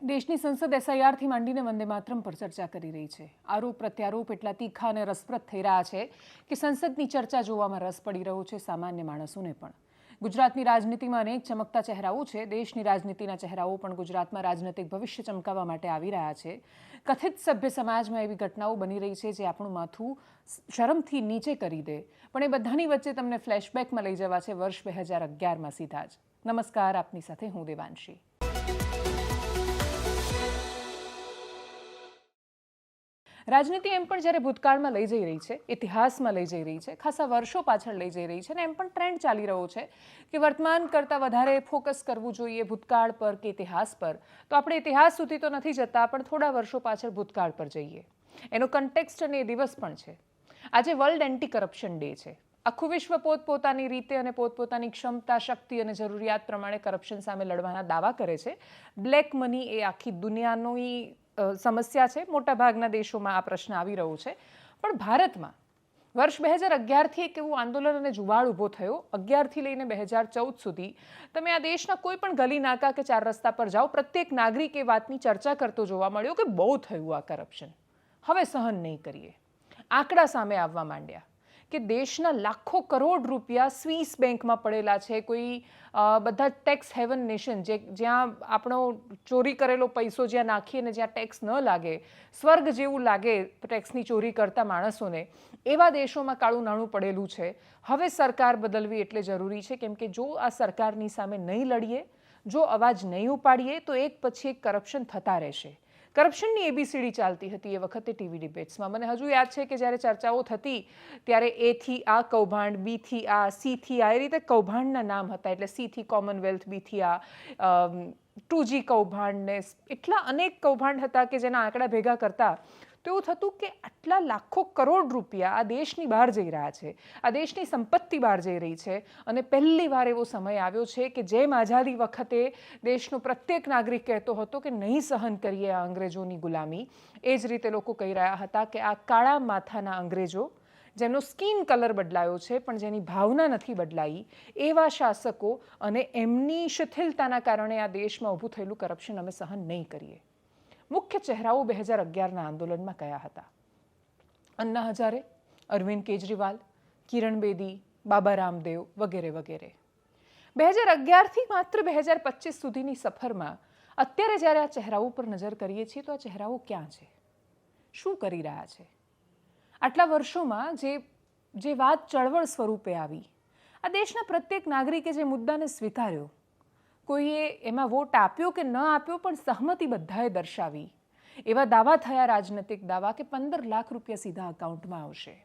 દેશની સંસદ એસઆઈઆરથી માંડીને વંદે માતરમ પર ચર્ચા કરી રહી છે. આરોપ પ્રત્યારોપ એટલા તીખા અને રસપ્રદ થઈ રહ્યા છે કે સંસદની ચર્ચા જોવામાં રસ પડી રહ્યો છે સામાન્ય માણસોને પણ. ગુજરાતની રાજનીતિમાં અનેક ચમકતા ચહેરાઓ છે. દેશની રાજનીતિના ચહેરાઓ પણ ગુજરાતમાં રાજનૈતિક ભવિષ્ય ચમકાવવા માટે આવી રહ્યા છે. કથિત સભ્ય સમાજમાં એવી ઘટનાઓ બની રહી છે જે આપણું માથું શરમથી નીચે કરી દે. પણ એ બધાની વચ્ચે તમને ફ્લેશબેકમાં લઈ જવા છે વર્ષ 2011માં સીધા જ. નમસ્કાર, આપની સાથે હું દેવાંશી. રાજનીતિ એમ પણ જ્યારે ભૂતકાળમાં લઈ જઈ રહી છે, ઇતિહાસમાં લઈ જઈ રહી છે, ખાસા વર્ષો પાછળ લઈ જઈ રહી છે, અને એમ પણ ટ્રેન્ડ ચાલી રહ્યો છે કે વર્તમાન કરતાં વધારે ફોકસ કરવું જોઈએ ભૂતકાળ પર કે ઇતિહાસ પર. તો આપણે ઇતિહાસ સુધી તો નથી જતા, પણ થોડા વર્ષો પાછળ ભૂતકાળ પર જઈએ. એનો કન્ટેક્સ્ટ અને એ દિવસ પણ છે. આજે વર્લ્ડ એન્ટી કરપ્શન ડે છે. આખું વિશ્વ પોતપોતાની રીતે અને પોતપોતાની ક્ષમતા, શક્તિ અને જરૂરિયાત પ્રમાણે કરપ્શન સામે લડવાના દાવા કરે છે. બ્લેક મની એ આખી દુનિયાની સમસ્યા છે. મોટાભાગના દેશોમાં આ પ્રશ્ન આવી રહ્યો છે. પણ ભારતમાં વર્ષ 2011થી એક એવું આંદોલન અને જુવાળ ઊભો થયો. 11થી લઈને 2014 સુધી તમે આ દેશના કોઈ પણ ગલી નાકા કે ચાર રસ્તા પર જાઓ, પ્રત્યેક નાગરિક એ વાતની ચર્ચા કરતો જોવા મળ્યો કે બહુ થયું આ કરપ્શન, હવે સહન નહીં કરીએ. આંકડા સામે આવવા માંડ્યા કે દેશના લાખો કરોડ રૂપિયા સ્વિસ બેંકમાં પડેલા છે. કોઈ બધા ટેક્સ હેવન નેશન, જ્યાં આપણો ચોરી કરેલો પૈસો જ્યાં નાખીએ ને જ્યાં ટેક્સ ન લાગે, સ્વર્ગ જેવું લાગે ટેક્સની ચોરી કરતા માણસોને, એવા દેશોમાં કાળું નાણું પડેલું છે. હવે સરકાર બદલવી એટલે જરૂરી છે, કેમ કે જો આ સરકારની સામે નહીં લડીએ, જો અવાજ નહીં ઉપાડીએ, તો એક પછી એક કરપ્શન થતા રહેશે. કરપ્શનની એબીસીડી ચાલતી હતી એ વખતે ટીવી ડિબેટ્સમાં. મને હજુ યાદ છે કે જ્યારે ચર્ચાઓ થતી ત્યારે એથી આ કૌભાંડ, બીથી આ, સીથી આ, એ રીતે કૌભાંડના નામ હતા. એટલે સીથી કોમનવેલ્થ, બીથી આ 2G કૌભાંડ ને એટલા અનેક કૌભાંડ હતા કે જેના આંકડા ભેગા કરતા તો એવું થતું કે આટલા લાખો કરોડ રૂપિયા આ દેશની બહાર જઈ રહ્યા છે, આ દેશની સંપત્તિ બહાર જઈ રહી છે. અને પહેલી વાર એવો સમય આવ્યો છે કે જેમ આઝાદી વખતે દેશનો પ્રત્યેક નાગરિક કહેતો હતો કે નહીં સહન કરીએ આ અંગ્રેજોની ગુલામી, એ જ રીતે લોકો કહી રહ્યા હતા કે આ કાળા માથાના અંગ્રેજો, જેમનો સ્કિન કલર બદલાયો છે પણ જેની ભાવના નથી બદલાઈ, એવા શાસકો અને એમની શિથિલતાના કારણે આ દેશમાં ઊભું થયેલું કરપ્શન અમે સહન નહીં કરીએ. મુખ્ય ચહેરાઓ 2011ના આંદોલનમાં કયા હતા? અન્ના હજારે, અરવિંદ કેજરીવાલ, કિરણ બેદી, બાબા રામદેવ વગેરે વગેરે. 2011થી માત્ર 2025 સુધીની સફરમાં અત્યારે જ્યારે આ ચહેરાઓ પર નજર કરીએ છીએ તો આ ચહેરાઓ ક્યાં છે, શું કરી રહ્યા છે? આટલા વર્ષોમાં જે વાત ચળવળ સ્વરૂપે આવી, આ દેશના પ્રત્યેક નાગરિકે જે મુદ્દાને સ્વીકાર્યો, કોઈએ એમાં વોટ આપ્યો કે ન આપ્યો, પણ સહમતિ બધાએ દર્શાવી. એવા દાવા થયા, રાજનૈતિક દાવા, કે 15 લાખ રૂપિયા સીધા અકાઉન્ટમાં આવશે.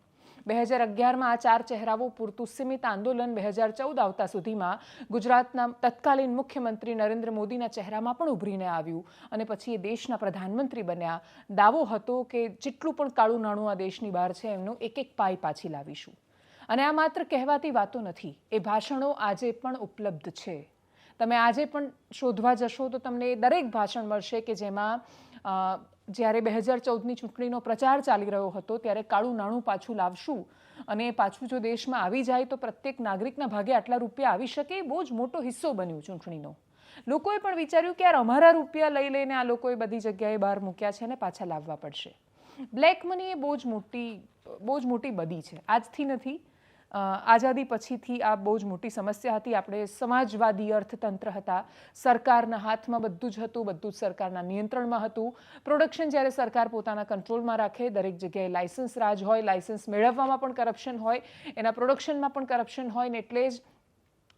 2011માં આ ચાર ચહેરાઓ પૂરતું સીમિત આંદોલન 2014 આવતા સુધીમાં ગુજરાતના તત્કાલીન મુખ્યમંત્રી નરેન્દ્ર મોદીના ચહેરામાં પણ ઉભરીને આવ્યું અને પછી એ દેશના પ્રધાનમંત્રી બન્યા. દાવો હતો કે જેટલું પણ કાળું નાણું આ દેશની બહાર છે એમનું એક એક પાઈ પાછી લાવીશું. અને આ માત્ર કહેવાતી વાતો નથી, એ ભાષણો આજે પણ ઉપલબ્ધ છે. તમે આજે પણ શોધવા જશો તો તમને દરેક ભાષણ મળશે કે જેમાં જ્યારે 2014ની ચૂંટણીનો પ્રચાર ચાલી રહ્યો હતો ત્યારે કાળું નાણું પાછું લાવશું અને એ પાછું જો દેશમાં આવી જાય તો પ્રત્યેક નાગરિકના ભાગે આટલા રૂપિયા આવી શકે, એ બહુ જ મોટો હિસ્સો બન્યું ચૂંટણીનો. લોકોએ પણ વિચાર્યું કે યાર અમારા રૂપિયા લઈ લઈને આ લોકોએ બધી જગ્યાએ બહાર મૂક્યા છે અને પાછા લાવવા પડશે. બ્લેક મની એ બહુ જ મોટી બદી છે. આજથી નથી, આઝાદી પછીથી આ બહુ જ મોટી સમસ્યા હતી. આપણે સમાજવાદી અર્થતંત્ર હતા, સરકારના હાથમાં બધું જ હતું, બધું જ સરકારના નિયંત્રણમાં હતું. પ્રોડક્શન જ્યારે સરકાર પોતાના કંટ્રોલમાં રાખે, દરેક જગ્યાએ લાયસન્સ રાજ હોય, લાયસન્સ મેળવવામાં પણ કરપ્શન હોય, એના પ્રોડક્શનમાં પણ કરપ્શન હોય, ને એટલે જ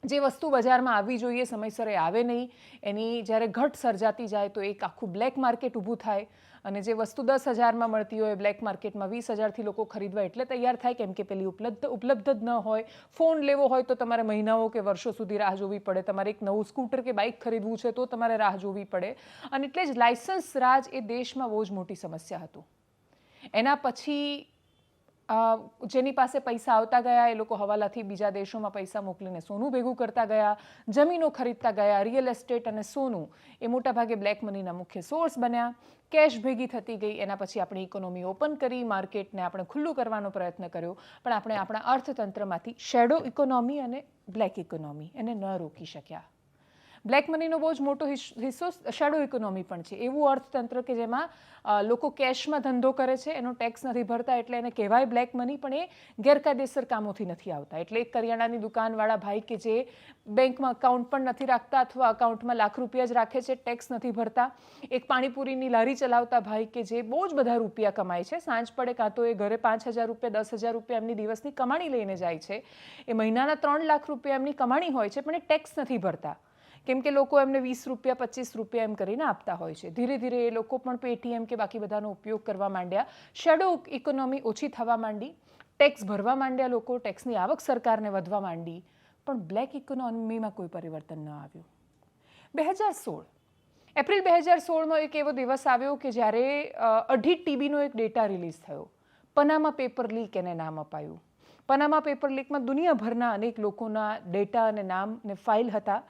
જે વસ્તુ બજારમાં આવવી જોઈએ સમયસર એ આવે નહીં. એની જ્યારે ઘટ સર્જાતી જાય તો એક આખું બ્લેક માર્કેટ ઊભું થાય અને જે વસ્તુ 10,000માં મળતી હોય બ્લેક માર્કેટમાં 20,000થી લોકો ખરીદવા એટલે તૈયાર થાય, કેમ કે પેલી ઉપલબ્ધ જ ન હોય. ફોન લેવો હોય તો તમારે મહિનાઓ કે વર્ષો સુધી રાહ જોવી પડે. તમારે એક નવું સ્કૂટર કે બાઇક ખરીદવું છે તો તમારે રાહ જોવી પડે. અને એટલે જ લાયસન્સ રાજ એ દેશમાં બહુ જ મોટી સમસ્યા હતું. એના પછી જેની પાસે પૈસા આવતા ગયા એ લોકો હવાલાથી બીજા દેશોમાં પૈસા મોકલીને સોનું ભેગું કરતા ગયા, જમીનો ખરીદતા ગયા. રિયલ એસ્ટેટ અને સોનું એ મોટાભાગે બ્લેક મનીના મુખ્ય સોર્સ બન્યા. કેશ ભેગી થતી ગઈ. એના પછી આપણી ઇકોનોમી ઓપન કરી, માર્કેટને આપણે ખુલ્લું કરવાનો પ્રયત્ન કર્યો, પણ આપણે આપણા અર્થતંત્રમાંથી શેડો ઇકોનોમી અને બ્લેક ઇકોનોમી એને ન રોકી શક્યા. બ્લેક મનીનો બહુ જ મોટો હિસ્સો શેડો ઇકોનોમી પણ છે. એવું અર્થતંત્ર કે જેમાં લોકો કેશમાં ધંધો કરે છે, એનો ટેક્સ નથી ભરતા, એટલે એને કહેવાય બ્લેક મની, પણ એ ગેરકાયદેસર કામોથી નથી આવતા. એટલે એક કરિયાણાની દુકાનવાળા ભાઈ કે જે બેંકમાં અકાઉન્ટ પણ નથી રાખતા અથવા અકાઉન્ટમાં લાખ રૂપિયા જ રાખે છે, ટેક્સ નથી ભરતા. એક પાણીપુરીની લારી ચલાવતા ભાઈ કે જે બહુ જ બધા રૂપિયા કમાય છે, સાંજ પડે કાં તો એ ઘરે 5,000 રૂપિયા 10,000 રૂપિયા એમની દિવસની કમાણી લઈને જાય છે, એ મહિનાના 3 લાખ રૂપિયા એમની કમાણી હોય છે, પણ એ ટેક્સ નથી ભરતા, કેમ કે લોકો એમને 20 રૂપિયા 25 રૂપિયા એમ કરીને આપતા હોય છે. ધીરે ધીરે એ લોકો પણ પેટીએમ કે બાકી બધાનો ઉપયોગ કરવા માંડ્યા, શેડો ઇકોનોમી ઓછી થવા માંડી, ટેક્સ ભરવા માંડ્યા લોકો, ટેક્સની આવક સરકારને વધવા માંડી, પણ બ્લેક ઇકોનોમીમાં કોઈ પરિવર્તન ન આવ્યું. 2016 એપ્રિલ 2016માં એક એવો દિવસ આવ્યો કે જ્યારે અઢી ટીબીનો એક ડેટા રિલીઝ થયો. પનામા પેપર લીક એને નામ અપાયું. પનામા પેપર લીકમાં દુનિયાભરના અનેક લોકોના ડેટા અને નામ ને ફાઇલ હતા.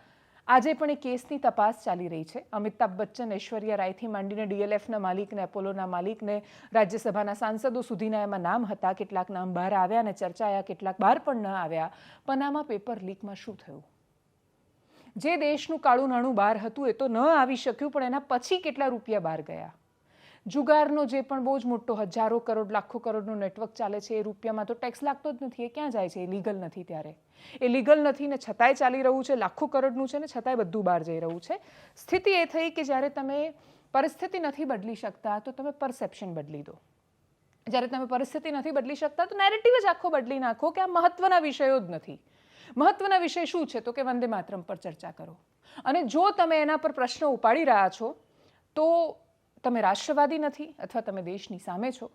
આજે પણ એ કેસની તપાસ ચાલી રહી છે. અમિતાભ બચ્ચન, ઐશ્વર્યા રાયથી માંડીને ડીએલએફના માલિકને, એપોલોના માલિકને, રાજ્યસભાના સાંસદો સુધીના એમાં નામ હતા. કેટલાક નામ બહાર આવ્યા અને ચર્ચાયા, કેટલાક બહાર પણ ન આવ્યા. પનામા પેપર લીકમાં શું થયું? જે દેશનું કાળું નાણું બહાર હતું એ તો ન આવી શક્યું, પણ એના પછી કેટલા રૂપિયા બહાર ગયા? જુગારનો જે પણ બહુ જ મોટો હજારો કરોડ લાખો કરોડનું નેટવર્ક ચાલે છે, એ રૂપિયામાં તો ટેક્સ લાગતો જ નથી. એ ક્યાં જાય છે? એ લીગલ નથી. ત્યારે એ લીગલ નથી ને છતાંય ચાલી રહ્યું છે, લાખો કરોડનું છે ને છતાંય બધું બહાર જઈ રહ્યું છે. સ્થિતિ એ થઈ કે જ્યારે તમે પરિસ્થિતિ નથી બદલી શકતા તો તમે પરસેપ્શન બદલી દો. જ્યારે તમે પરિસ્થિતિ નથી બદલી શકતા તો નેરેટિવ જ આખો બદલી નાખો કે આ મહત્વના વિષયો જ નથી. મહત્વના વિષય શું છે? તો કે વંદે માતરમ પર ચર્ચા કરો. અને જો તમે એના પર પ્રશ્નો ઉપાડી રહ્યા છો તો તમે રાષ્ટ્રવાદી નથી અથવા તમે દેશની સામે છો.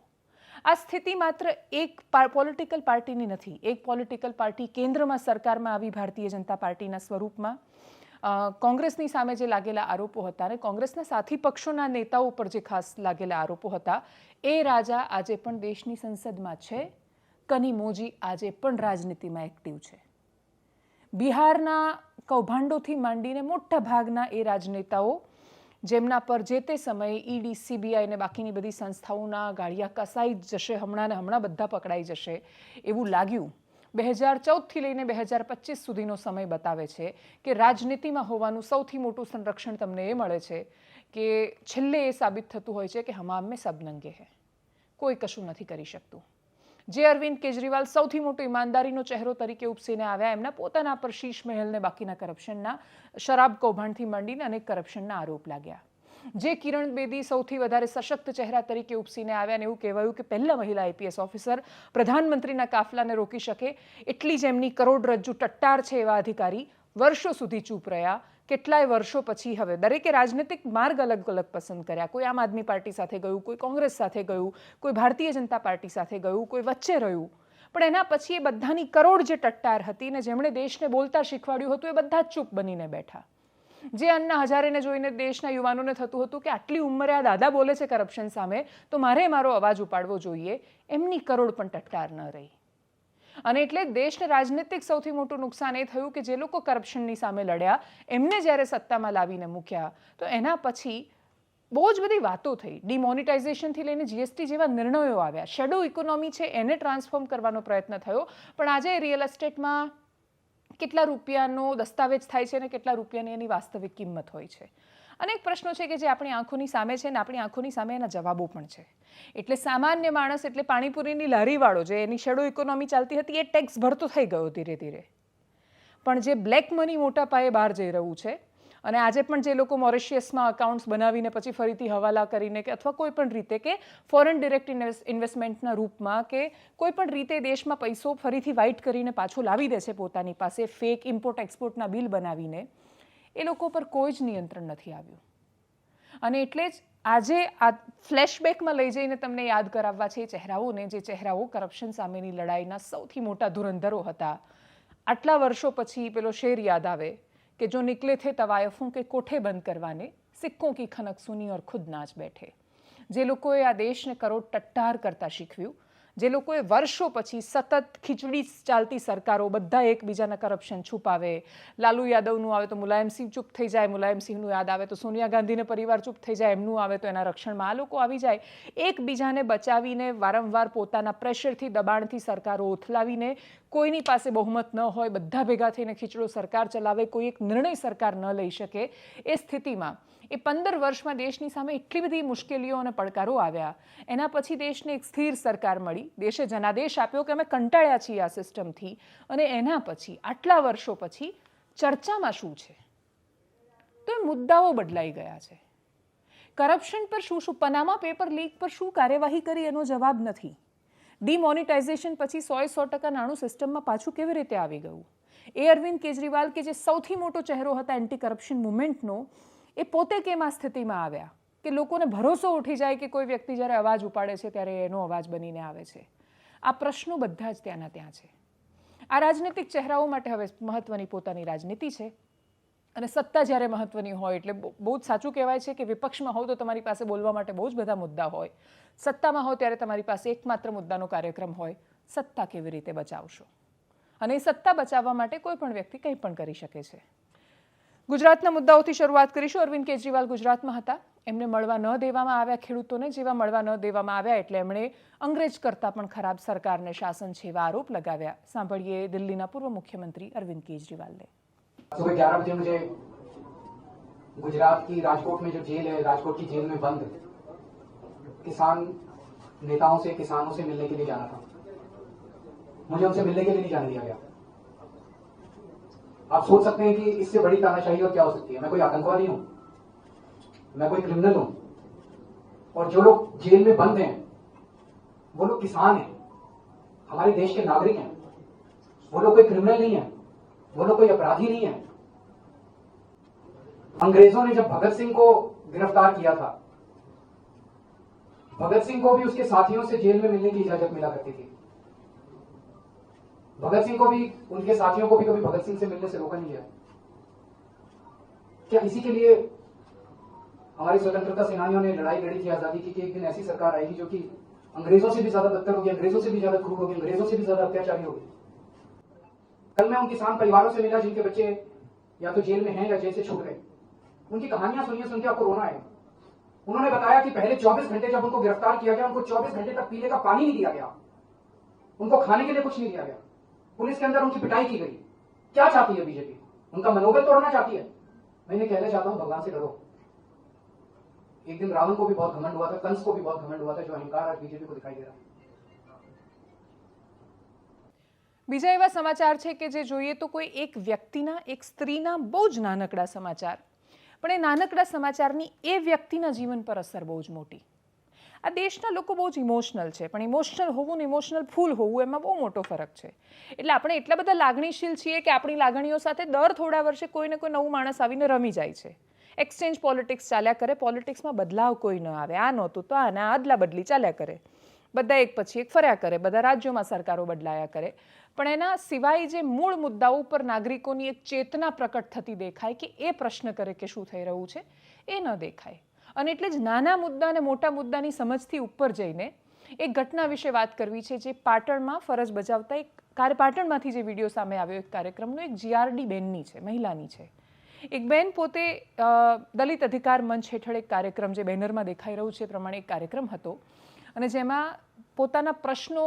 આ સ્થિતિ માત્ર એક પોલિટિકલ પાર્ટીની નથી. એક પોલિટિકલ પાર્ટી કેન્દ્રમાં સરકારમાં આવી ભારતીય જનતા પાર્ટીના સ્વરૂપમાં કોંગ્રેસની સામે જે લાગેલા આરોપો હતા અને કોંગ્રેસના સાથી પક્ષોના નેતાઓ પર જે ખાસ લાગેલા આરોપો હતા, એ રાજા આજે પણ દેશની સંસદમાં છે. કનિમોજી આજે પણ રાજનીતિમાં એક્ટિવ છે. બિહારના કૌભાંડોથી માંડીને મોટા ભાગના એ રાજનેતાઓ જેમના પર જે તે સમયે ઈડી, સીબીઆઈ ને બાકીની બધી સંસ્થાઓના ગાળિયા કસાઈ જ જશે, હમણાં બધા પકડાઈ જશે એવું લાગ્યું. 2014થી લઈને 2025 સુધીનો સમય બતાવે છે કે રાજનીતિમાં હોવાનું સૌથી મોટું સંરક્ષણ તમને એ મળે છે કે છેલ્લે એ સાબિત થતું હોય છે કે હમામ મેં સબ નંગે હૈ, કોઈ કશું નથી કરી શકતું. જે અરવિંદ કેજરીવાલ સૌથી મોટો ઈમાનદારીનો ચહેરો તરીકે ઉપસીને આવ્યા, એમના પોતાના પર શીશ મહેલને બાકીના કરપ્શનના, શરાબ કૌભાંડથી માંડીને અનેક કરપ્શનના આરોપ લાગ્યા. જે કિરણ બેદી સૌથી વધારે સશક્ત ચહેરા તરીકે ઉપસીને આવ્યા અને એવું કહેવાયું કે પહેલા મહિલા આઈપીએસ ઓફિસર પ્રધાનમંત્રીના કાફલાને રોકી શકે, એટલી જ એમની કરોડરજ્જુ ટટ્ટાર છે એવા અધિકારી વર્ષો સુધી ચૂપ રહ્યા. કેટલાય વર્ષો પછી હવે દરેકે રાજનીતિક માર્ગ અલગ અલગ પસંદ કર્યા. કોઈ આમ આદમી પાર્ટી સાથે ગયું, કોઈ કોંગ્રેસ સાથે ગયું, કોઈ ભારતીય જનતા પાર્ટી સાથે ગયું, કોઈ વચ્ચે રહ્યું. પણ એના પછી એ બધાની કરોડ જે ટટ્ટાર હતી ને જેમણે દેશને બોલતા શીખવાડ્યું હતું, એ બધા જ ચૂપ બનીને બેઠા. જે અન્ના હજારેને જોઈને દેશના યુવાનોને થતું હતું કે આટલી ઉંમરે આ દાદા બોલે છે કરપ્શન સામે, તો મારે મારો અવાજ ઉપાડવો જોઈએ, એમની કરોડ પણ ટટ્ટાર ન રહી. અને એટલે દેશને રાજનીતિક સૌથી મોટું નુકસાન એ થયું કે જે લોકો કરપ્શનની સામે લડ્યા એમને જ્યારે સત્તામાં લાવીને મૂક્યા તો એના પછી બહુ જ બધી વાતો થઈ. ડિમોનિટાઇઝેશનથી લઈને જીએસટી જેવા નિર્ણયો આવ્યા. શેડો ઇકોનોમી છે એને ટ્રાન્સફોર્મ કરવાનો પ્રયત્ન થયો, પણ આજે રિયલ એસ્ટેટમાં કેટલા રૂપિયાનો દસ્તાવેજ થાય છે અને કેટલા રૂપિયાની એની વાસ્તવિક કિંમત હોય છે. અનેક પ્રશ્નો છે કે જે આપણી આંખોની સામે છે અને આપણી આંખોની સામે એના જવાબો પણ છે. એટલે સામાન્ય માણસ, એટલે પાણીપુરીની લારીવાળો જે એની શેડો ઇકોનોમી ચાલતી હતી, એ ટેક્સ ભરતો થઈ ગયો ધીરે ધીરે. પણ જે બ્લેક મની મોટા પાયે બહાર જઈ રહ્યું છે અને આજે પણ જે લોકો મોરિશિયસમાં અકાઉન્ટ્સ બનાવીને પછી ફરીથી હવાલા કરીને કે અથવા કોઈ પણ રીતે કે ફોરેન ડિરેક્ટ ઇન્વેસ્ટમેન્ટના રૂપમાં કે કોઈ પણ રીતે દેશમાં પૈસો ફરીથી વાઇટ કરીને પાછો લાવી દે છે પોતાની પાસે, ફેક ઇમ્પોર્ટ એક્સપોર્ટના બિલ બનાવીને, એ લોકો પર કોઈ જ નિયંત્રણ નથી આવ્યું. અને એટલે જ આજે આ ફ્લેશબેકમાં લઈ જઈને તમને યાદ કરાવવા છે એ ચહેરાઓને, જે ચહેરાઓ કરપ્શન સામેની લડાઈના સૌથી મોટા ધુરંધરો હતા. આટલા વર્ષો પછી પેલો શેર યાદ આવે કે જો નિકલે થે તવાયફોं કે કોઠે બંધ કરવાને, સિક્કોं की खनक सुनी और खुद नाच बैठे. જે લોકોએ આ દેશને કરોડ ટટ્ટાર કરતા શીખવ્યું, જે લોકોએ વર્ષો પછી સતત ખીચડી ચાલતી સરકારો બધા એકબીજાના કરપ્શન છુપાવે, લાલુ યાદવનું આવે તો મુલાયમસિંહ ચૂપ થઈ જાય, મુલાયમસિંહનું યાદ આવે તો સોનિયા ગાંધીને પરિવાર ચૂપ થઈ જાય, એમનું આવે તો એના રક્ષણમાં આ લોકો આવી જાય, એકબીજાને બચાવીને વારંવાર પોતાના પ્રેશરથી દબાણથી સરકારો ઓથલાવીને કોઈની પાસે બહુમત ન હોય, બધા ભેગા થઈને ખીચડો સરકાર ચલાવે, કોઈ એક નિર્ણય સરકાર ન લઈ શકે, એ સ્થિતિમાં એ 15 વર્ષમાં દેશની સામે એટલી બધી મુશ્કેલીઓ અને પડકારો આવ્યા, એના પછી દેશને એક સ્થિર સરકાર મળી, દેશે જનાદેશ આપ્યો કે અમે કંટાળ્યા છીએ આ સિસ્ટમથી, અને એના પછી આટલા વર્ષો પછી ચર્ચામાં શું છે? તો એ મુદ્દાઓ બદલાઈ ગયા છે. કરપ્શન પર શું પનામા પેપર લીક પર શું કાર્યવાહી કરી એનો જવાબ નથી. ડિમોનિટાઇઝેશન પછી 100% નાણું સિસ્ટમમાં પાછું કેવી રીતે આવી ગયું? એ અરવિંદ કેજરીવાલ કે જે સૌથી મોટો ચહેરો હતા એન્ટી કરપ્શન મુવમેન્ટનો, એ પોતે કેમ આ સ્થિતિમાં આવ્યા કે લોકોને ભરોસો ઉઠી જાય કે કોઈ વ્યક્તિ જ્યારે અવાજ ઉપાડે છે ત્યારે એનો અવાજ બનીને આવે છે? આ પ્રશ્નો બધા જ ત્યાંના ત્યાં છે. આ રાજનીતિક ચહેરાઓ માટે હવે મહત્વની પોતાની રાજનીતિ છે, અને સત્તા જ્યારે મહત્વની હોય એટલે બહુ જ સાચું કહેવાય છે કે વિપક્ષમાં હોવ તો તમારી પાસે બોલવા માટે બહુ જ બધા મુદ્દા હોય, સત્તામાં હો ત્યારે તમારી પાસે એકમાત્ર મુદ્દાનો કાર્યક્રમ હોય, સત્તા કેવી રીતે બચાવશો? અને એ સત્તા બચાવવા માટે કોઈ પણ વ્યક્તિ કંઈ પણ કરી શકે છે. ગુજરાતના મુદ્દાઓથી શરૂઆત કરીશું. અરવિંદ કેજરીવાલ ગુજરાતમાં હતા, એમને મળવા ન દેવામાં આવ્યા ખેડૂતોને, જેવા મળવા ન દેવામાં આવ્યા એટલે એમણે અંગ્રેજ કરતાં પણ ખરાબ સરકારને શાસન છે એવા આરોપ લગાવ્યા. સાંભળીએ દિલ્હીના પૂર્વ મુખ્યમંત્રી અરવિંદ केजरीवाल ने. सुबह 11 बजे मुझे गुजरात की राजकोट में जो जेल है, राजकोट की जेल में बंद किसान नेताओं से, किसानों से मिलने के लिए जाना था. मुझे उनसे मिलने के लिए नहीं जाने दिया गया. आप सोच सकते हैं कि इससे बड़ी तानाशाही और क्या हो सकती है. मैं कोई आतंकवादी हूं, मैं कोई क्रिमिनल हूं, और जो लोग जेल में बंद हैं वो लोग किसान हैं, हमारे देश के नागरिक हैं. वो लोग कोई क्रिमिनल नहीं है, वो लोग कोई अपराधी नहीं है. अंग्रेजों ने जब भगत सिंह को गिरफ्तार किया था, भगत सिंह को भी उसके साथियों से जेल में मिलने की इजाजत मिला करती थी. भगत सिंह को भी, उनके साथियों को भी कभी भगत सिंह से मिलने से रोका नहीं गया. क्या इसी के लिए हमारे स्वतंत्रता सेनानियों ने लड़ाई लड़ी थी आजादी की कि एक दिन ऐसी सरकार आएगी जो कि अंग्रेजों से भी ज्यादा बदतर होगी, अंग्रेजों से भी ज्यादा क्रूर होगी, अंग्रेजों से भी ज्यादा अत्याचारी होगी? कल मैं उन किसान परिवारों से मिला जिनके बच्चे या तो जेल में हैं या जेल से छूट गए. उनकी कहानियां सुनिए, सुन के आपको रोना आएगा. उन्होंने बताया कि पहले 24 घंटे जब उनको गिरफ्तार किया गया, उनको 24 घंटे तक पीने का पानी नहीं दिया गया, उनको खाने के लिए कुछ नहीं दिया गया, पुलिस के अंदर उनकी पिटाई की गई. क्या चाहती है बीजेपी? उनका मनोबल तोड़ना चाहती है? मैं इन्हें कहना चाहता हूं, भगवान से डरो. एक दिन रावण को भी बहुत घमंड हुआ था, कंस को भी बहुत घमंड हुआ था, जो अहंकार आज बीजेपी को दिखाई दे रहा है. બીજા એવા સમાચાર છે કે જે જોઈએ તો કોઈ એક વ્યક્તિના, એક સ્ત્રીના બહુ જ નાનકડા સમાચાર, પણ એ નાનકડા સમાચારની એ વ્યક્તિના જીવન પર અસર બહુ જ મોટી. આ દેશના લોકો બહુ જ ઇમોશનલ છે, પણ ઇમોશનલ હોવું ને ઇમોશનલ ફૂલ હોવું એમાં બહુ મોટો ફરક છે. એટલે આપણે એટલા બધા લાગણીશીલ છીએ કે આપણી લાગણીઓ સાથે દર થોડા વર્ષે કોઈ ને કોઈ નવું માણસ આવીને રમી જાય છે. એક્સચેન્જ પોલિટિક્સ ચાલ્યા કરે, પોલિટિક્સમાં બદલાવ કોઈ ન આવે, આ નહોતું તો આને આદલા બદલી ચાલ્યા કરે, બધા એક પછી એક ફર્યા કરે, બધા રાજ્યોમાં સરકારો બદલાયા કરે, પણ એના સિવાય જે મૂળ મુદ્દાઓ પર નાગરિકોની એક ચેતના પ્રકટ થતી દેખાય કે એ પ્રશ્ન કરે કે શું થઈ રહ્યું છે, એ ન દેખાય. અને એટલે જ નાના મુદ્દા અને મોટા મુદ્દાની સમજથી ઉપર જઈને એક ઘટના વિશે વાત કરવી છે, જે પાટણમાં ફરજ બજાવતા એક પાટણમાંથી જે વિડીયો સામે આવ્યો એક કાર્યક્રમનો, એક GRD બેનની છે, મહિલાની છે. એક બેન પોતે દલિત અધિકાર મંચ હેઠળ એક કાર્યક્રમ, જે બેનરમાં દેખાઈ રહ્યું છે એ પ્રમાણે એક કાર્યક્રમ હતો, અને જેમાં પોતાના પ્રશ્નો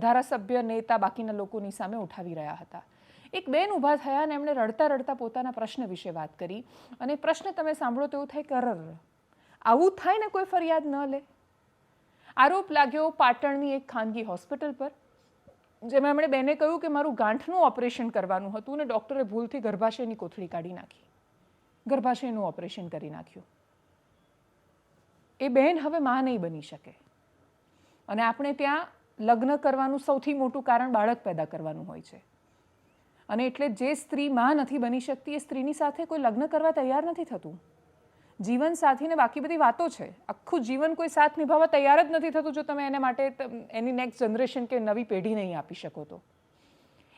ધારાસભ્ય, નેતા, બાકીના લોકોની સામે ઉઠાવી રહ્યા હતા. એક બેન ઊભા થયા અને એમણે રડતા રડતા પોતાના પ્રશ્ન વિશે વાત કરી, અને પ્રશ્ન તમે સાંભળો તો એવું થાય કે અરર, આવું થાય ને કોઈ ફરિયાદ ન લે. આરોપ લાગ્યો પાટણની એક ખાનગી હોસ્પિટલ પર, જેમાં એમણે બેને કહ્યું કે મારું ગાંઠનું ઓપરેશન કરવાનું હતું અને ડૉક્ટરે ભૂલથી ગર્ભાશયની કોથળી કાઢી નાખી, ગર્ભાશયનું ઓપરેશન કરી નાખ્યું. એ બહેન હવે માં નહીં બની શકે, અને આપણે ત્યાં લગ્ન કરવાનું સૌથી મોટું કારણ બાળક પેદા કરવાનું હોય છે, અને એટલે જે સ્ત્રી માં નથી બની શકતી એ સ્ત્રીની સાથે કોઈ લગ્ન કરવા તૈયાર નથી થતું. જીવન સાથીને બાકી બધી વાતો છે, આખું જીવન કોઈ સાથ નિભાવવા તૈયાર જ નથી થતું જો તમે એને માટે એની નેક્સ્ટ જનરેશન કે નવી પેઢી નહીં આપી શકો તો.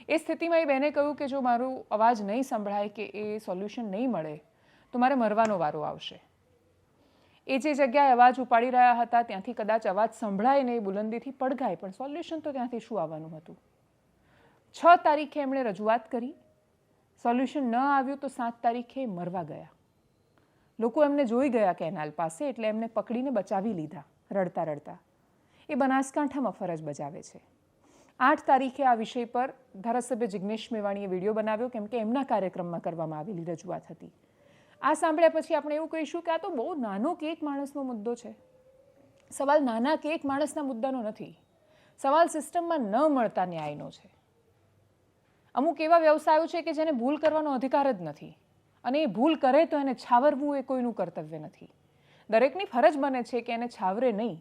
એ સ્થિતિમાં એ બેને કહ્યું કે જો મારું અવાજ નહીં સંભળાય કે એ સોલ્યુશન નહીં મળે તો મારે મરવાનો વારો આવશે. એ જે જગ્યાએ અવાજ ઉપાડી રહ્યા હતા ત્યાંથી કદાચ અવાજ સંભળાય ને બુલંદીથી પડઘાય, પણ સોલ્યુશન તો ત્યાંથી શું આવવાનું હતું? 6 તારીખે એમણે રજૂઆત કરી, સોલ્યુશન ન આવ્યું તો 7 તારીખે મરવા ગયા. લોકો એમને જોઈ ગયા કેનાલ પાસે, એટલે એમને પકડીને બચાવી લીધા રડતા રડતા. એ બનાસકાંઠામાં ફરજ બજાવે છે. 8 તારીખે આ વિષય પર ધારાસભ્ય જિગ્નેશ મેવાણીએ વિડીયો બનાવ્યો, કેમ કે એમના કાર્યક્રમમાં કરવામાં આવેલી રજૂઆત હતી. આ સાંભળ્યા પછી આપણે એવું કહીશું કે આ તો બહુ નાનો કે એક માણસનો મુદ્દો છે. સવાલ નાના કે એક માણસના મુદ્દાનો નથી, સવાલ સિસ્ટમમાં ન મળતા ન્યાયનો છે. અમુક એવા વ્યવસાયો છે કે જેને ભૂલ કરવાનો અધિકાર જ નથી, અને એ ભૂલ કરે તો એને છાવરવું એ કોઈનું કર્તવ્ય નથી. દરેકની ફરજ બને છે કે એને છાવરે નહીં.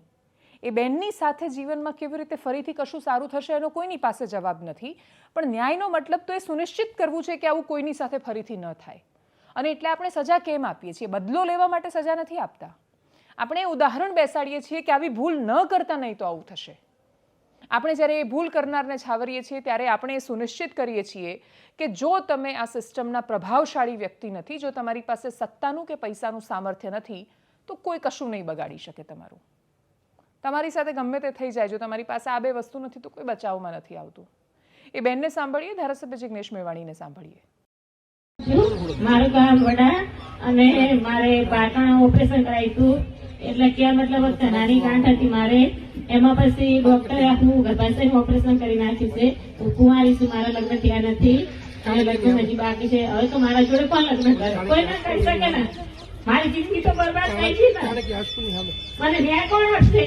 એ બેનની સાથે જીવનમાં કેવી રીતે ફરીથી કશું સારું થશે એનો કોઈની પાસે જવાબ નથી, પણ ન્યાયનો મતલબ તો એ સુનિશ્ચિત કરવું છે કે આવું કોઈની સાથે ફરીથી ન થાય. અને એટલે આપણે સજા કેમ આપીએ છીએ? બદલો લેવા માટે સજા નથી આપતા. આપણે ઉદાહરણ બેસાડીએ છીએ કે આવી ભૂલ ન કરતા નહીં તો આવું થશે. આપણે જ્યારે એ ભૂલ કરનારને છાવરીએ છીએ ત્યારે આપણે એ સુનિશ્ચિત કરીએ છીએ કે જો તમે આ સિસ્ટમના પ્રભાવશાળી વ્યક્તિ નથી, જો તમારી પાસે સત્તાનું કે પૈસાનું સામર્થ્ય નથી, તો કોઈ કશું નહીં બગાડી શકે તમારું. તમારી સાથે ગમે તે થઈ જાય, જો તમારી પાસે આ બે વસ્તુ નથી તો કોઈ બચાવમાં નથી આવતું. એ બેનને સાંભળીએ, ધારાસભ્ય જિગ્નેશ મેવાણીને સાંભળીએ. મારું ગામ વડા અને મારે પાટણ ઓપરેશન કરાવ્યું હતું. એટલે કે મતલબ નાની ગાંઠ હતી મારે, એમાં પછી ડોક્ટરે આખું ગર્ભાશયનું ઓપરેશન કરી નાખ્યું છે. હું કુંવારી છું, મારા લગ્ન થયા નથી અને લગ્ન હજી બાકી છે. હવે તો મારા જોડે કોણ લગ્ન કરે? કોઈ ના કરી શકે ને. મારી જિંદગી તો બરબાદ થઈ ગઈ ને. મને ન્યાય કોણ આપશે?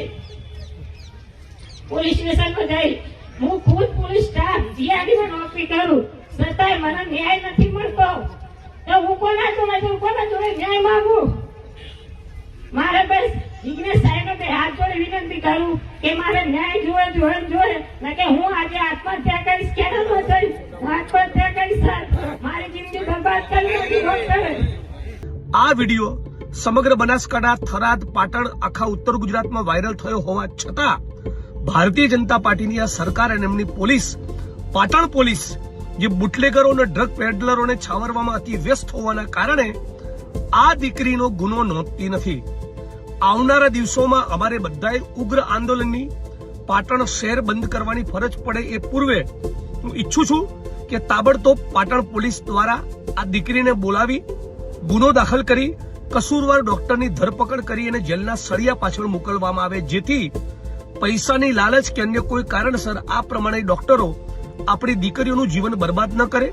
પોલીસ સ્ટેશનમાં જઈ હું ખુદ પોલીસ સ્ટાફ જીઆરડીમાં નોકરી કરું, છતાંય મને ન્યાય નથી મળતો. તો હું કોના જોડે ન્યાય માંગુ? મારે બસ જિગ્નેશ સાહેબને હાથ જોડે વિનંતી કરું કે મારે ન્યાય જોવે ને કે હું આજે આત્મહત્યા કરીશ કે ન થઈશ. હું આત્મહત્યા કરીશ. મારી જિંદગી બરબાદ કરી નથી ડોક્ટરે. આ વિડીયો સમગ્ર બનાસકાંઠા, થરાદ, પાટણ, આખા ઉત્તર ગુજરાતમાં વાયરલ થયો હોવા છતાં ભારતીય જનતા પાર્ટીની આ સરકાર અને એમની પોલીસ, પાટણ પોલીસ, જે બુટલેગરો અને ડ્રગ પેડલરોને છાવરવામાં અતિ વ્યસ્ત હોવાના કારણે આ દીકરીનો ગુનો નોંધતી નથી. આવનારા દિવસોમાં અમારે બધાએ ઉગ્ર આંદોલનની, પાટણ શહેર બંધ કરવાની ફરજ પડે એ પૂર્વે હું ઈચ્છું છું કે તાબડતોબ પાટણ પોલીસ દ્વારા આ દીકરીને બોલાવી ગુનો દાખલ કરી કસૂરવાર ડોક્ટરની ધરપકડ કરી અને જેલના સળિયા પાછળ મોકલવામાં આવે, જેથી પૈસાની લાલચ કે અન્ય કોઈ કારણસર આ પ્રમાણે ડોક્ટરો આપણી દીકરીઓનું જીવન બરબાદ ન કરે,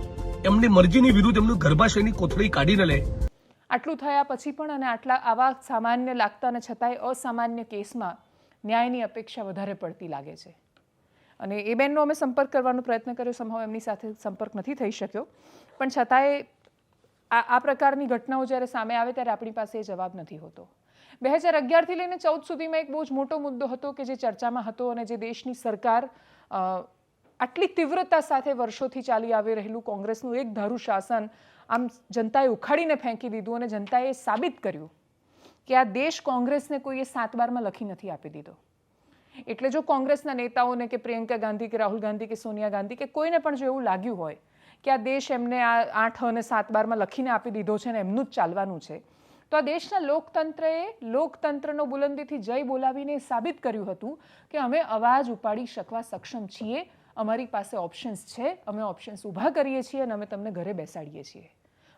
એમની મરજીની વિરુદ્ધ એમનું ગર્ભાશયની કોથળી કાઢી ન લે. આટલું થયા પછી પણ અને આવા સામાન્ય લાગતા અને છતાંય અસામાન્ય કેસમાં ન્યાયની અપેક્ષા વધારે પડતી લાગે છે. અને એ બેનનો અમે સંપર્ક કરવાનો પ્રયત્ન કર્યો, સંભવ એમની સાથે સંપર્ક નથી થઈ શક્યો, પણ છતાંય આ પ્રકારની ઘટનાઓ જ્યારે સામે આવે ત્યારે આપણી પાસે એ જવાબ નથી હોતો. 2011થી લઈને 14 સુધીમાં એક બહુ જ મોટો મુદ્દો હતો કે જે ચર્ચામાં હતો અને જે દેશની સરકાર આટલી તીવ્રતા સાથે વર્ષોથી ચાલી આવી રહેલું કોંગ્રેસનું એક ધારું શાસન આમ જનતાએ ઉખાડીને ફેંકી દીધું અને જનતાએ સાબિત કર્યું કે આ દેશ કોંગ્રેસને કોઈએ 7 બારમાં લખી નથી આપી દીધો. એટલે જો કોંગ્રેસના નેતાઓને કે પ્રિયંકા ગાંધી કે રાહુલ ગાંધી કે સોનિયા ગાંધી કે કોઈને પણ જો એવું લાગ્યું હોય કે આ દેશ એમને આ 8 અને 7 બારમાં લખીને આપી દીધો છે ને એમનું જ ચાલવાનું છે, તો આ દેશના લોકતંત્રનો બુલંદીથી જય બોલાવીને સાબિત કર્યું હતું કે અમે અવાજ ઉપાડી શકવા સક્ષમ છીએ, અમારી પાસે ઓપ્શન્સ છે, અમે ઓપ્શન્સ ઊભા કરીએ છીએ અને અમે તમને ઘરે બેસાડીએ છીએ.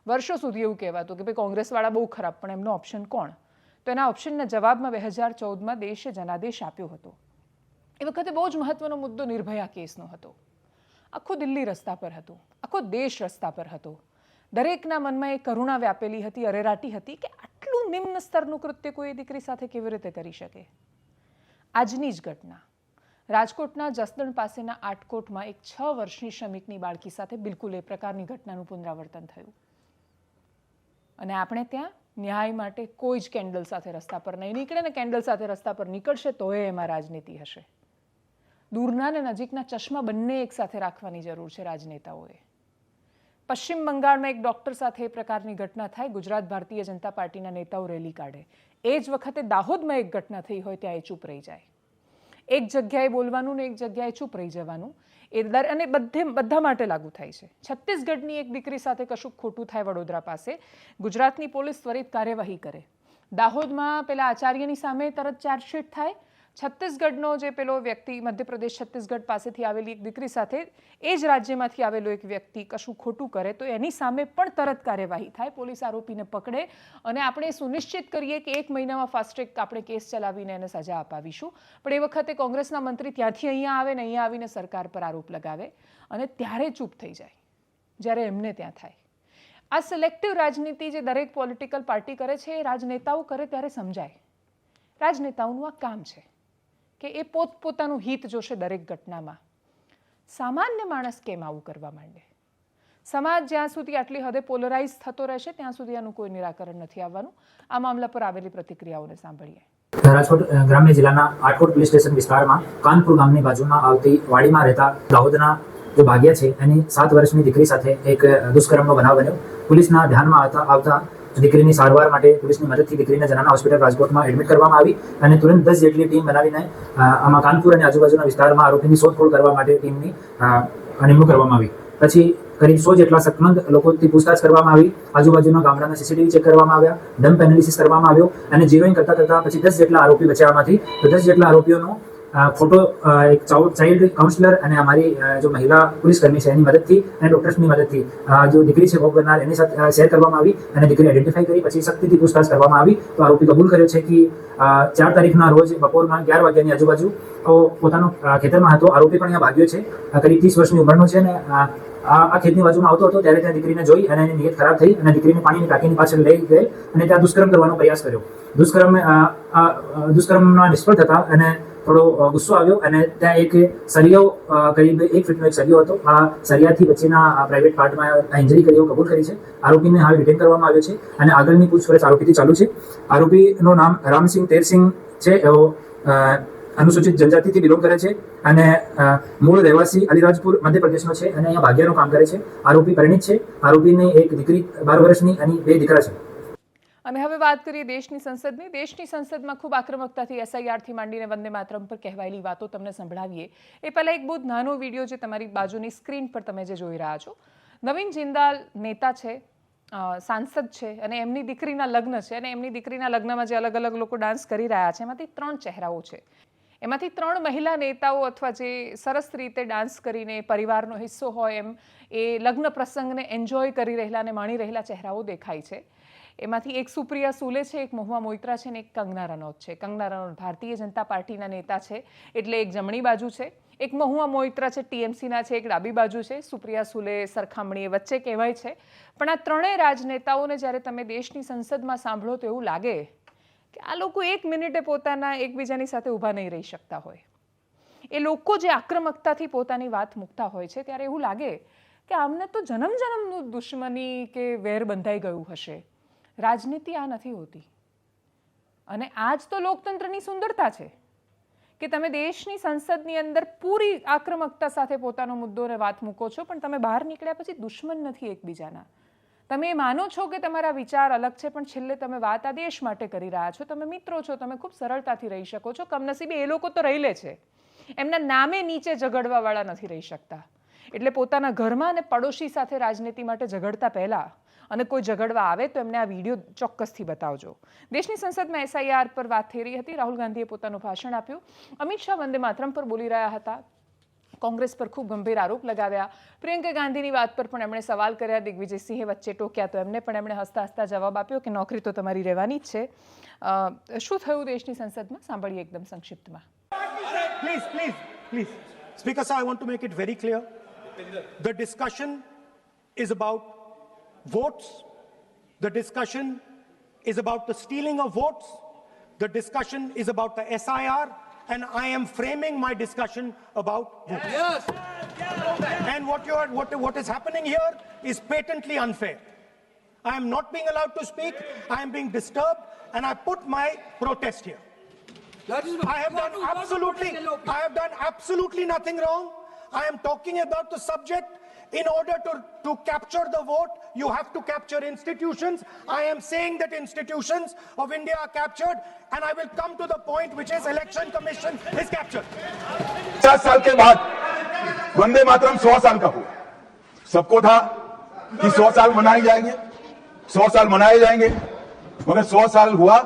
વર્ષો સુધી એવું કહેવાતું કે ભાઈ કોંગ્રેસવાળા બહુ ખરાબ, પણ એમનો ઓપ્શન કોણ? તો એના ઓપ્શનના જવાબમાં 2014માં દેશે જનાદેશ આપ્યો હતો. એ વખતે બહુ જ મહત્વનો મુદ્દો નિર્ભયા કેસનો હતો. આખું દિલ્હી રસ્તા પર હતું, આખો દેશ રસ્તા પર હતો. દરેકના મનમાં એ કરુણા વ્યાપેલી હતી, અરેરાટી હતી કે આટલું નિમ્ન સ્તરનું કૃત્ય કોઈ દીકરી સાથે કેવી રીતે કરી શકે. આજની જ ઘટના રાજકોટના જસદણ પાસેના આટકોટમાં એક 6 વર્ષની શ્રમિકની બાળકી સાથે બિલકુલ એ પ્રકારની ઘટનાનું પુનરાવર્તન થયું. અને આપણે ત્યાં ન્યાય માટે કોઈ જ કેન્ડલ સાથે રસ્તા પર નહીં નીકળે ને કેન્ડલ સાથે રસ્તા પર નીકળશે તોય એમાં રાજનીતિ હશે. દૂરના અને નજીકના ચશ્મા બંને એક સાથે રાખવાની જરૂર છે રાજનેતાઓએ. પશ્ચિમ બંગાળમાં એક ડોક્ટર સાથે એ પ્રકારની ઘટના થાય, ગુજરાત ભારતીય જનતા પાર્ટીના નેતાઓ રેલી કાઢે. એ જ વખતે દાહોદમાં એક ઘટના થઈ હોય ત્યાં એ ચૂપ રહી જાય. એક જગ્યાએ બોલવાનું ને એક જગ્યાએ ચૂપ રહી જવાનું એ અને બધા માટે લાગુ થાય છે. છત્તીસગઢની એક દીકરી સાથે કશું ખોટું થાય વડોદરા પાસે, ગુજરાતની પોલીસ ત્વરિત કાર્યવાહી કરે. દાહોદમાં પેલા આચાર્યની સામે તરત ચાર્જશીટ થાય, છત્તીસગઢનો જે પેલો વ્યક્તિ મધ્યપ્રદેશ છત્તીસગઢ પાસેથી આવેલી એક દીકરી સાથે એ જ રાજ્યમાંથી આવેલો એક વ્યક્તિ કશું ખોટું કરે તો એની સામે પણ તરત કાર્યવાહી થાય, પોલીસ આરોપીને પકડે અને આપણે સુનિશ્ચિત કરીએ કે 1 મહિનામાં ફાસ્ટ ટ્રેક આપણે કેસ ચલાવીને એને સજા અપાવીશું. પણ એ વખતે કોંગ્રેસના મંત્રી ત્યાંથી અહીંયા આવે ને અહીંયા આવીને સરકાર પર આરોપ લગાવે અને ત્યારે ચૂપ થઈ જાય જ્યારે એમને ત્યાં થાય. આ સિલેક્ટિવ રાજનીતિ જે દરેક પોલિટિકલ પાર્ટી કરે છે એ રાજનેતાઓ કરે ત્યારે સમજાય. રાજનેતાઓનું આ કામ છે કે એ પોતપોતાનું હિત જોશે દરેક ઘટનામાં. સામાન્ય માણસ કેમ આવું કરવા માંડે? સમાજ જ્યાં સુધી આટલી હદે પોલરાઇઝ થતો રહેશે ત્યાં સુધી આનું કોઈ નિરાકરણ નથી આવવાનું. આ મામલા પર આવેલી પ્રતિક્રિયાઓને સાંભળીએ. રાજકોટ ગ્રામ્ય જિલ્લાના આટકોટ પોલીસ સ્ટેશન વિસ્તારમાં કાનપુર ગામની બાજુમાં આવતી વાડીમાં રહેતા દાહોદના જો ભાગ્યા છે એની 7 વર્ષની દીકરી સાથે એક દુષ્કર્મનો બનાવ બન્યો. પોલીસના ધ્યાનમાં આવતા દીકરીની સારવાર માટે પોલીસની મદદથી દીકરીને જનાના હોસ્પિટલ રાજકોટમાં એડમિટ કરવામાં આવી અને તુરંત 10 જેટલી ટીમ બનાવીને આમાં કાનપુર અને આજુબાજુના વિસ્તારમાં આરોપીની શોધખોળ કરવા માટે ટીમની નિમણૂક કરવામાં આવી. પછી કરીબ 100 જેટલા શકમંદ લોકોથી પૂછતાછ કરવામાં આવી, આજુબાજુના ગામડાના સીસીટીવી ચેક કરવામાં આવ્યા, ડમ્પ એનાલિસિસ કરવામાં આવ્યો અને ઝીરોઈંગ કરતા પછી 10 જેટલા આરોપી બચાવવામાંથી તો 10 જેટલા આરોપીઓનો ફોટો એક ચાઇલ્ડ કાઉન્સિલર અને અમારી જો મહિલા પોલીસ કર્મી છે એની મદદથી અને ડોક્ટર્સની મદદથી જો દીકરી છે ભોગ બનનાર એની સાથે શેર કરવામાં આવી અને દીકરી આઈડેન્ટિફાઈ કરી પછી સખ્તીથી પૂછતાછ કરવામાં આવી. તો આરોપી કબૂલ કર્યો છે કે 4 તારીખના રોજ બપોરમાં 11 વાગ્યાની આજુબાજુ પોતાનો ખેતરમાં હતો. આરોપી પણ અહીંયા ભાગ્યો છે, કરીબ 30 વર્ષની ઉંમરનો છે અને આ ખેતની બાજુમાં આવતો હતો ત્યારે ત્યાં દીકરીને જોઈ અને એની નિયત ખરાબ થઈ અને દીકરીને પાણીની ટાંકીની પાછળ લઈ ગઈ અને ત્યાં દુષ્કર્મ કરવાનો પ્રયાસ કર્યો. દુષ્કર્મમાં નિષ્ફળ થતા અને થોડો ગુસ્સો આવ્યો અને ત્યાં એક સરિયો કરીબ 1 ફીટનો એક સરિયો હતો. આ સરિયાથી વચ્ચેના પ્રાઇવેટ પાર્ટમાં ઇન્જરી કરી કબૂલ કરી છે. આરોપીને હાલ ડિટેન કરવામાં આવ્યો છે અને આગળની પૂછપરછ આરોપીથી ચાલુ છે. આરોપીનું નામ રામસિંહ તેરસિંહ છે. એવો અનુસૂચિત જનજાતિથી બિલોંગ કરે છે અને મૂળ રહેવાસી અલીરાજપુર મધ્યપ્રદેશનો છે અને અહીંયા ભાગ્યાનું કામ કરે છે. આરોપી પરિણીત છે. આરોપીની એક દીકરી 12 વર્ષની અને 2 દીકરા છે. અને હવે વાત કરીએ દેશની સંસદની. દેશની સંસદમાં ખૂબ આક્રમકતાથી એસઆઈઆરથી માંડીને વંદે માતરમ પર કહેવાયેલી વાતો તમને સંભળાવીએ એ પહેલાં એક બહુ નાનો વિડીયો જે તમારી બાજુની સ્ક્રીન પર તમે જે જોઈ રહ્યા છો. નવીન જિંદાલ નેતા છે, સાંસદ છે અને એમની દીકરીના લગ્ન છે અને એમની દીકરીના લગ્નમાં જે અલગ અલગ લોકો ડાન્સ કરી રહ્યા છે એમાંથી 3 ચહેરાઓ છે. એમાંથી 3 મહિલા નેતાઓ અથવા જે સરસ રીતે ડાન્સ કરીને પરિવારનો હિસ્સો હોય એમ એ લગ્ન પ્રસંગને એન્જોય કરી રહેલા અને માણી રહેલા ચહેરાઓ દેખાય છે. એમાંથી એક સુપ્રિયા સુલે છે, એક મહુવા મોઇત્રા છે અને એક કંગના રનૌત છે. કંગના રનૌત ભારતીય જનતા પાર્ટીના નેતા છે એટલે એક જમણી બાજુ છે, એક મહુવા મોઇત્રા છે ટીએમસીના છે, એક ડાબી બાજુ છે. સુપ્રિયા સુલે સરખામણીએ વચ્ચે કહેવાય છે. પણ આ 3 રાજનેતાઓને જ્યારે તમે દેશની સંસદમાં સાંભળો તો એવું લાગે કે આ લોકો 1 મિનિટે પોતાના એકબીજાની સાથે ઊભા નહીં રહી શકતા હોય. એ લોકો જે આક્રમકતાથી પોતાની વાત મૂકતા હોય છે ત્યારે એવું લાગે કે આમને તો જન્મનું દુશ્મની કે વેર બંધાઈ ગયું હશે. રાજનીતિ આ નથી હોતી અને આ જ તો લોકતંત્રની સુંદરતા છે કે તમે દેશની સંસદની અંદર પૂરી આક્રમકતા સાથે પોતાનો મુદ્દો ને વાત મૂકો છો પણ તમે બહાર નીકળ્યા પછી દુશ્મન નથી એકબીજાના. તમે એ માનો છો કે તમારા વિચાર અલગ છે પણ છેલ્લે તમે વાત આ દેશ માટે કરી રહ્યા છો. તમે મિત્રો છો, તમે ખૂબ સરળતાથી રહી શકો છો. કમનસીબે એ લોકો તો રહી લે છે, એમના નામે નીચે ઝઘડવાવાળા નથી રહી શકતા. એટલે પોતાના ઘરમાં અને પડોશી સાથે રાજનીતિ માટે ઝઘડતા પહેલા અને કોઈ ઝઘડવા આવે તો એમને આ વિડીયો ચોક્કસથી બતાવજો. દેશની સંસદમાં એસઆઈઆર પર વાત થઈ રહી હતી. રાહુલ ગાંધીએ પોતાનું ભાષણ આપ્યું. અમિત શાહ વંદે માતરમ પર બોલી રહ્યા હતા. કોંગ્રેસ પર ખૂબ ગંભીર આરોપ લગાવ્યા. પ્રિયંકા ગાંધીની વાત પર પણ એમણે સવાલ કર્યા. દિગ્વિજયસિંહે વચ્ચે ટોક્યા તો એમને પણ એમણે હસતા હસતા જવાબ આપ્યો કે નોકરી તો તમારી રહેવાની જ છે. શું થયું દેશની સંસદમાં સાંભળીએ એકદમ સંક્ષિપ્તમાં. Please. Speaker sir, I want to make it very clear. The discussion is about votes. The discussion is about the stealing of votes. The discussion is about the SIR. And I am framing my discussion about votes. Yes. And what is happening here is patently unfair. I am not being allowed to speak. I am being disturbed, and I put my protest here. I have done absolutely nothing wrong. I am talking about the subject. In order to capture the vote, you have to capture institutions. I am saying that institutions of India are captured, and I will come to the point which is Election Commission is captured. 50 साल के बाद वंदे मातरम 100 साल का हुआ. सबको था कि 100 साल मनाए जाएंगे, 100 साल मनाए जाएंगे, मगर 100 साल हुआ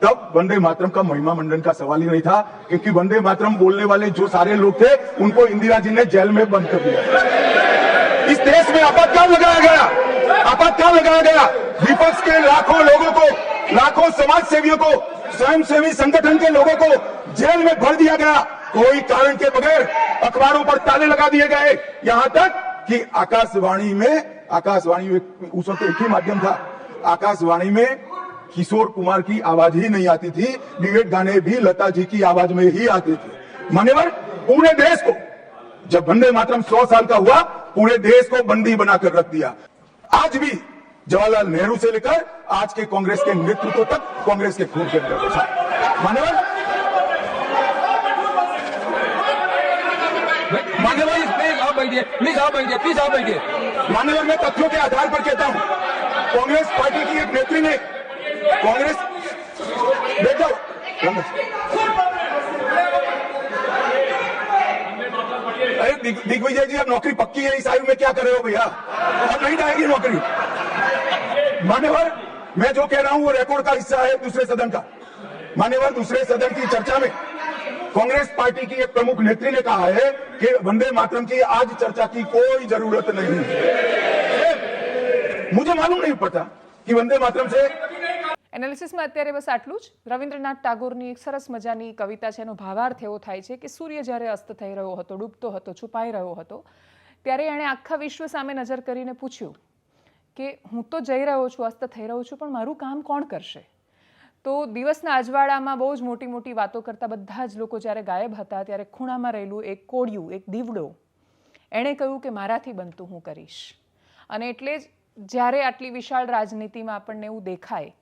तब वंदे मातरम का महिमा मंडन का सवाल ही नहीं था, क्योंकि वंदे मातरम बोलने वाले जो सारे लोग थे उनको इंदिरा जी ने जेल में बंद कर दिया। इस देश में आपातकाल लगाया गया, आपातकाल लगाया गया। विपक्ष के लाखों लोगों को, लाखों समाज सेवियों को, स्वयंसेवी संगठन के लोगों को जेल में भर दिया गया, कोई कारण के बगैर अखबारों पर ताले लगा दिए गए। यहां तक कि आकाशवाणी में उस वक्त एक ही माध्यम था, आकाशवाणी में किशोर कुमार की आवाज ही नहीं आती थी, डिबेट गाने भी लता जी की आवाज में ही आते थे। मान्यवर, पूरे देश को जब वंदे मातरम 100 साल का हुआ, पूरे देश को बंदी बनाकर रख दिया। आज भी जवाहरलाल नेहरू से लेकर आज के कांग्रेस के नेतृत्व तक कांग्रेस के खून के अंदर बसा। मान्यवर प्लीज आप बैठिए। मान्यवर, मैं तथ्यों के आधार पर कहता हूं, कांग्रेस पार्टी की एक नेत्री ने कांग्रेस बैठ जाओ। अरे दिग्विजय जी, अब नौकरी पक्की है, इस आयु में क्या कर रहे हो भैया, अब नहीं जाएगी नौकरी। मान्यवर, मैं जो कह रहा हूं वो रिकॉर्ड का हिस्सा है दूसरे सदन का। मान्यवर, दूसरे सदन की चर्चा में कांग्रेस पार्टी की एक प्रमुख नेत्री ने कहा है कि वंदे मातरम की आज चर्चा की कोई जरूरत नहीं है। मुझे मालूम नहीं पता कि वंदे मातरम से એનાલિસિસમાં અત્યારે બસ આટલું જ. રવિન્દ્રનાથ ટાગોરની એક સરસ મજાની કવિતા છે, એનો ભાવાર્થ એવો થાય છે કે સૂર્ય જ્યારે અસ્ત થઈ રહ્યો હતો, ડૂબતો હતો, છુપાઈ રહ્યો હતો, ત્યારે એણે આખા વિશ્વ સામે નજર કરીને પૂછ્યું કે હું તો જઈ રહ્યો છું, અસ્ત થઈ રહ્યો છું, પણ મારું કામ કોણ કરશે? તો દિવસના અજવાળામાં બહુ જ મોટી મોટી વાતો કરતા બધા જ લોકો જ્યારે ગાયબ હતા, ત્યારે ખૂણામાં રહેલું એક કોળિયું, એક દીવડો, એણે કહ્યું કે મારાથી બનતું હું કરીશ. અને એટલે જ જ્યારે આટલી વિશાળ રાજનીતિમાં આપણને એવું દેખાય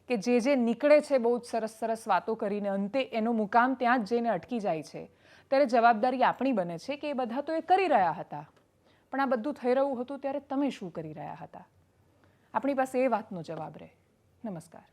કે જે નીકળે છે બહુ જ સરસ સરસ વાતો કરીને, અંતે એનો મુકામ ત્યાં જ જઈને અટકી જાય છે, ત્યારે જવાબદારી આપણી બને છે કે એ બધા તો એ કરી રહ્યા હતા, પણ આ બધું થઈ રહ્યું હતું ત્યારે તમે શું કરી રહ્યા હતા? આપણી પાસે એ વાતનો જવાબ રહે. નમસ્કાર.